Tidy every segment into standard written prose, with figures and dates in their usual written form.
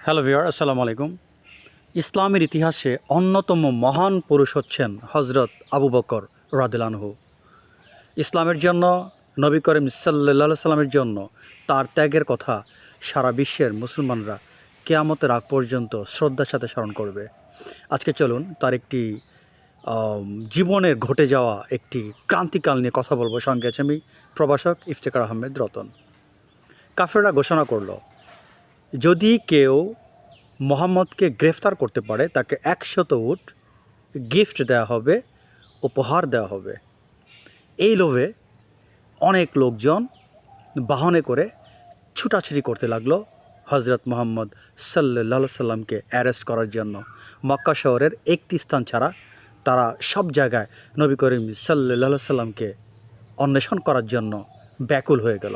Hello viewer, আসসালামু আলাইকুম। ইসলামের ইতিহাসে অন্যতম মহান পুরুষ হচ্ছেন হজরত আবু বকর রাদিয়াল্লাহু আনহু। ইসলামের জন্য, নবী করিম সাল্লাল্লাহু সাল্লামের জন্য তার ত্যাগের কথা সারা বিশ্বের মুসলমানরা কিয়ামতের আগ পর্যন্ত শ্রদ্ধার সাথে স্মরণ করবে। আজকে চলুন তার একটি জীবনের ঘটে যাওয়া একটি ক্রান্তিকাল নিয়ে কথা বলবো। সঙ্গে আছে আমি প্রভাষক ইফতেখার আহমেদ রতন। কাফেররা ঘোষণা করলো, যদি কেউ মোহাম্মদকে গ্রেফতার করতে পারে তাকে 100 উট গিফট দেওয়া হবে, উপহার দেওয়া হবে। এই লোভে অনেক লোকজন বাহনে করে ছুটাছুটি করতে লাগলো হজরত মোহাম্মদ সাল্লাল্লাহু সাল্লামকে অ্যারেস্ট করার জন্য। মক্কা শহরের একটি স্থান ছাড়া তারা সব জায়গায় নবী করিম সাল্লাল্লাহু সাল্লামকে অন্বেষণ করার জন্য ব্যাকুল হয়ে গেল।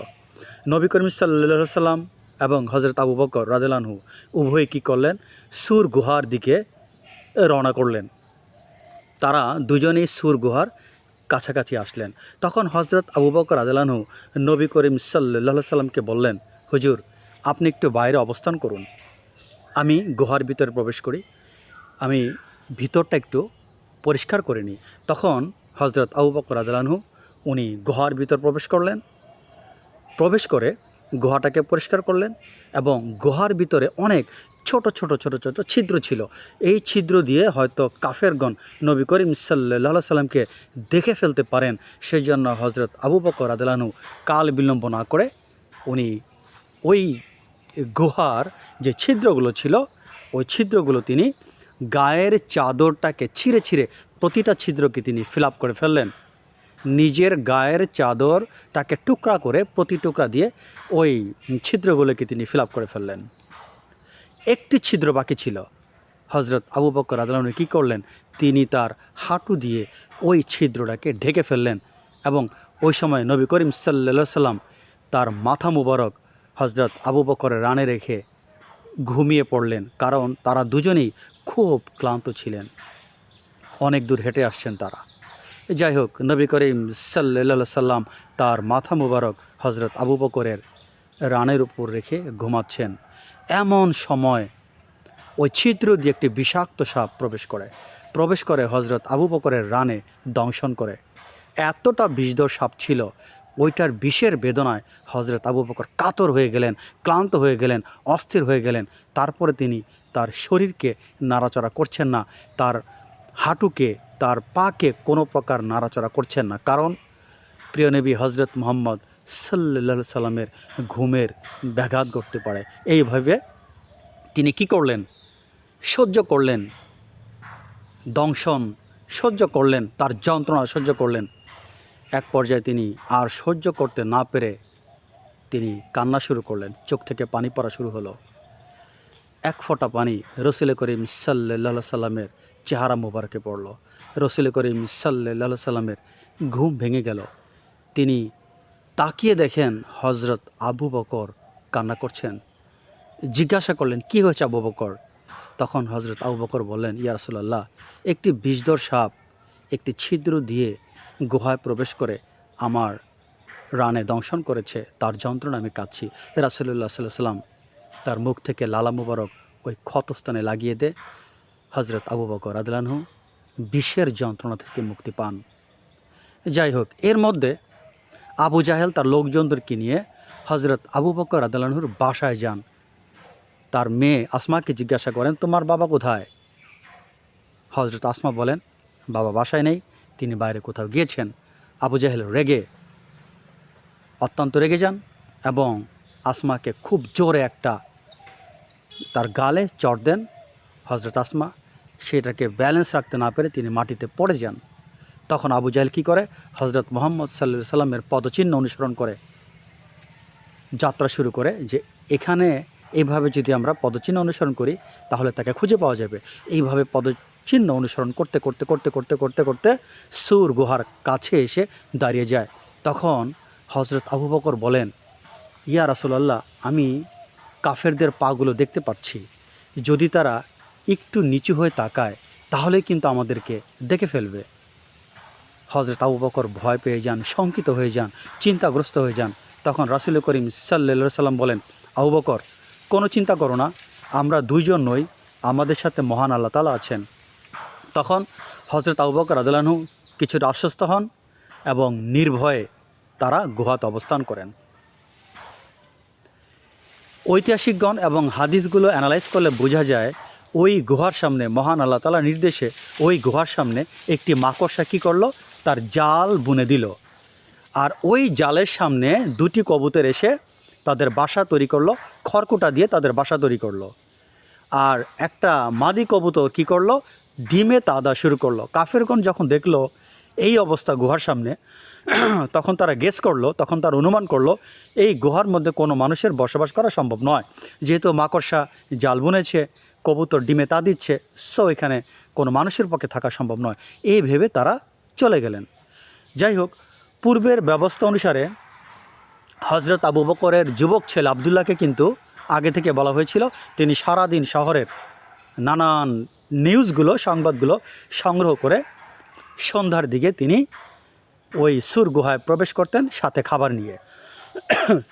নবী করিম সাল্লাল্লাহু সাল্লাম এবং হজরত আবু বকর রাদিয়াল্লাহু আনহু উভয়ে কী করলেন? সুর গুহার দিকে রওনা করলেন। তারা দুজনেই সুর গুহার কাছাকাছি আসলেন। তখন হজরত আবু বকর রাদিয়াল্লাহু আনহু নবী করিম সাল্লাল্লাহু সাল্লামকে বললেন, হুজুর, আপনি একটু বাইরে অবস্থান করুন, আমি গুহার ভিতরে প্রবেশ করি, আমি ভিতরটা একটু পরিষ্কার করে নিই। তখন হজরত আবু বকর রাদিয়াল্লাহু আনহু উনি গুহার ভিতর প্রবেশ করে গুহাটাকে পরিষ্কার করলেন এবং গুহার ভিতরে অনেক ছোট ছোট ছোট ছোট ছিদ্র ছিল। এই ছিদ্র দিয়ে হয়তো কাফেরগণ নবী করিম সাল্লাল্লাহু সাল্লামকে দেখে ফেলতে পারেন। সেই জন্য হজরত আবু বকর রাদিয়াল্লাহু আনহু কাল বিলম্ব না করে উনি ওই গুহার যে ছিদ্রগুলো ছিল ওই ছিদ্রগুলো তিনি গায়ের চাদরটাকে ছিঁড়ে ছিঁড়ে প্রতিটা ছিদ্রকে তিনি ফিল আপ করে ফেললেন। নিজের গায়ের চাদরটাকে টুকরা করে প্রতি টুকরা দিয়ে ওই ছিদ্রগুলোকে তিনি ফিল আপ করে ফেললেন। একটি ছিদ্র বাকি ছিল। হজরত আবু বকর রাদিয়াল্লাহু আনহু কী করলেন? তিনি তার হাঁটু দিয়ে ওই ছিদ্রটাকে ঢেকে ফেললেন এবং ওই সময় নবী করিম সাল্লাল্লাহু সাল্লাম তার মাথা মুবারক হজরত আবু বকরের রানে রেখে ঘুমিয়ে পড়লেন, কারণ তারা দুজনেই খুব ক্লান্ত ছিলেন, অনেক দূর হেঁটে আসছেন তারা। যাই হোক, নবী করিম সাল্লাল্লাহু সাল্লাম তার মাথা মুবারক হজরত আবু বকরের রানের উপর রেখে ঘুমাচ্ছেন। এমন সময় ওই ছিদ্র দিয়ে একটি বিষাক্ত সাপ প্রবেশ করে হজরত আবু বকরের রানে দংশন করে। এতটা বিষধর সাপ ছিল, ওইটার বিষের বেদনায় হজরত আবু বকর কাতর হয়ে গেলেন, ক্লান্ত হয়ে গেলেন, অস্থির হয়ে গেলেন। তারপরে তিনি তার শরীরকে নাড়াচড়া করছেন না, তার হাঁটুকে, তার পাকে কোনো প্রকার নাড়াচড়া করছেন না, কারণ প্রিয় নবী হজরত মুহাম্মদ সাল্লাল্লাহু সাল্লামের ঘুমের ব্যাঘাত ঘটতে পারে। এইভাবে তিনি কি করলেন? সহ্য করলেন, দংশন সহ্য করলেন, তার যন্ত্রণা সহ্য করলেন। এক পর্যায়ে তিনি আর সহ্য করতে না পেরে তিনি কান্না শুরু করলেন, চোখ থেকে পানি পড়া শুরু হলো। এক ফোঁটা পানি রসুল করিম সাল্লাল্লাহু সাল্লামের চেহারা মোবারকে পড়ল। রসুল করিম সাল্লাল্লাহু সাল্লামের ঘুম ভেঙে গেল। তিনি তাকিয়ে দেখেন হজরত আবু বকর কান্না করছেন। জিজ্ঞাসা করলেন, কি হয়েছে আবু বকর? তখন হজরত আবু বকর বললেন, ইয়া রাসূলুল্লাহ, একটি বিষধর সাপ একটি ছিদ্র দিয়ে গুহায় প্রবেশ করে আমার রানে দংশন করেছে, তার যন্ত্রণা আমি কাঁদছি। রাসূলুল্লাহ সাল্লাল্লাহু আলাইহি সাল্লাম তার মুখ থেকে লালা মুবারক ওই ক্ষতস্থানে লাগিয়ে দে। হজরত আবু বকর রাদিয়াল্লাহু আনহু বিষের যন্ত্রণা থেকে মুক্তি পান। যাই হোক, এর মধ্যে আবু জাহেল তার লোকজনদেরকে নিয়ে হজরত আবু বকর রাদিয়াল্লাহু আনহুর বাসায় যান। তার মেয়ে আসমাকে জিজ্ঞাসা করেন, তোমার বাবা কোথায়? হজরত আসমা বলেন, বাবা বাসায় নেই, তিনি বাইরে কোথাও গিয়েছেন। আবু জাহেল অত্যন্ত রেগে যান এবং আসমাকে খুব জোরে একটা তার গালে চড় দেন। হজরত আসমা সেটাকে ব্যালেন্স রাখতে না পেরে তিনি মাটিতে পড়ে যান। তখন আবু জাহেল কী করে? হজরত মুহাম্মদ সাল্লাল্লাহু আলাইহি সাল্লামের পদচিহ্ন অনুসরণ করে যাত্রা শুরু করে, যে এখানে এইভাবে যদি আমরা পদচিহ্ন অনুসরণ করি তাহলে তাকে খুঁজে পাওয়া যাবে। এইভাবে পদচিহ্ন অনুসরণ করতে করতে করতে করতে করতে করতে সুর গুহার কাছে এসে দাঁড়িয়ে যায়। তখন হজরত আবু বকর বলেন, ইয়া রাসূলুল্লাহ, আমি কাফেরদের পাগুলো দেখতে পাচ্ছি, যদি তারা একটু নিচু হয়ে তাকায় তাহলে কিন্তু আমাদেরকে দেখে ফেলবে। হজরত আবু বকর ভয় পেয়ে যান, শঙ্কিত হয়ে যান, চিন্তাগ্রস্ত হয়ে যান। তখন রাসূল করিম সাল্লাল্লাহু আলাইহি সাল্লাম বলেন, আবু বকর, কোনো চিন্তা করো না, আমরা দুইজন নই, আমাদের সাথে মহান আল্লাহ তাআলা আছেন। তখন হযরত আবু বকর রাদিয়াল্লাহু আনহু কিছুটা আশ্বস্ত হন এবং নির্ভয়ে তারা গুহাতে অবস্থান করেন। ঐতিহাসিকগণ এবং হাদিসগুলো অ্যানালাইজ করলে বোঝা যায়, ওই গুহার সামনে মহান আল্লাহ তাআলার নির্দেশে ওই গুহার সামনে একটি মাকড়সা কী করলো, তার জাল বুনে দিল। আর ওই জালের সামনে দুটি কবুতর এসে তাদের বাসা তৈরি করলো, খড়কুটা দিয়ে তাদের বাসা তৈরি করলো। আর একটা মাদি কবুতর কী করলো, ডিমে তা দেওয়া শুরু করলো। কাফেরগণ যখন দেখলো এই অবস্থা গুহার সামনে, তখন তারা গেস করলো, তখন তারা অনুমান করলো এই গুহার মধ্যে কোনো মানুষের বসবাস করা সম্ভব নয়, যেহেতু মাকড়সা জাল বুনেছে, কবুতর ডিমে তা দিচ্ছে, সো এখানে কোনো মানুষের পক্ষে থাকা সম্ভব নয়। এই ভেবে তারা চলে গেলেন। যাই হোক, পূর্বের ব্যবস্থা অনুসারে হজরত আবু বকরের যুবক ছেলে আবদুল্লাহকে কিন্তু আগে থেকে বলা হয়েছিল, তিনি সারাদিন শহরের নানান নিউজগুলো, সংবাদগুলো সংগ্রহ করে সন্ধ্যার দিকে তিনি ওই সুর গুহায় প্রবেশ করতেন সাথে খাবার নিয়ে।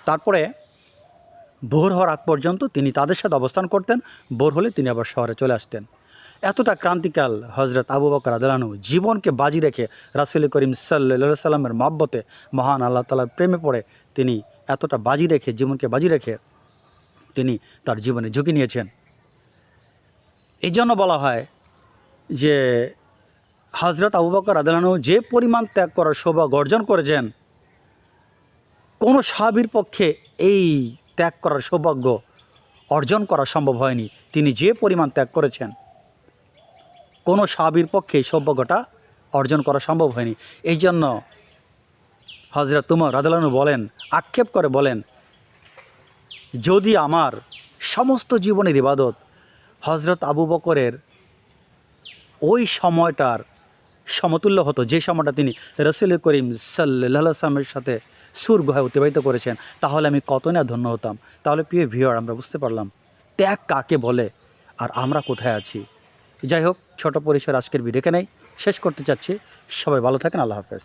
তারপরে ভোর হওয়ার আগ পর্যন্ত তিনি তাদের সাথে অবস্থান করতেন, ভোর হলে তিনি আবার শহরে চলে আসতেন। এতটা ক্রান্তিকাল হজরত আবু বকর রাদিয়াল্লাহু আনহু জীবনকে বাজি রেখে রাসূল করিম সাল্লাল্লাহু আলাইহি সাল্লামের মহব্বতে, মহান আল্লাহ তাআলার প্রেমে পড়ে তিনি এতটা বাজি রেখে, জীবনকে বাজি রেখে তিনি তার জীবনে ঝুঁকি নিয়েছেন। এই জন্য বলা হয় যে হজরত আবু বকর রাদিয়াল্লাহু আনহু যে পরিমাণ ত্যাগ করার সৌভাগ্য অর্জন করেছেন, কোনো সাহাবীর পক্ষে এই ত্যাগ করার সৌভাগ্য অর্জন করা সম্ভব হয়নি। তিনি যে পরিমাণ ত্যাগ করেছেন, কোনো সাহাবীর পক্ষে এই সৌভাগ্যটা অর্জন করা সম্ভব হয়নি। এই জন্য হযরত উমর রাদিয়াল্লাহু আনহু বলেন, আক্ষেপ করে বলেন, যদি আমার সমস্ত জীবনের ইবাদত হজরত আবু বকরের ওই সময়টার সমতুল্য হতো, যে সময়টা তিনি রাসূল করিম সাল্লাল্লাহু আলাইহি ওয়াসাল্লামের সাথে সুর গুহায় অতিবাহিত করেছেন, তাহলে আমি কত না ধন্য হতাম। তাহলে প্রিয় ভিউয়ার, আমরা বুঝতে পারলাম ত্যাগ কাকে বলে আর আমরা কোথায় আছি। যাই হোক, ছোট পরিসর আজকের ভিডিও এখানেই শেষ করতে চাচ্ছি। সবাই ভালো থাকেন। আল্লাহ হাফেজ।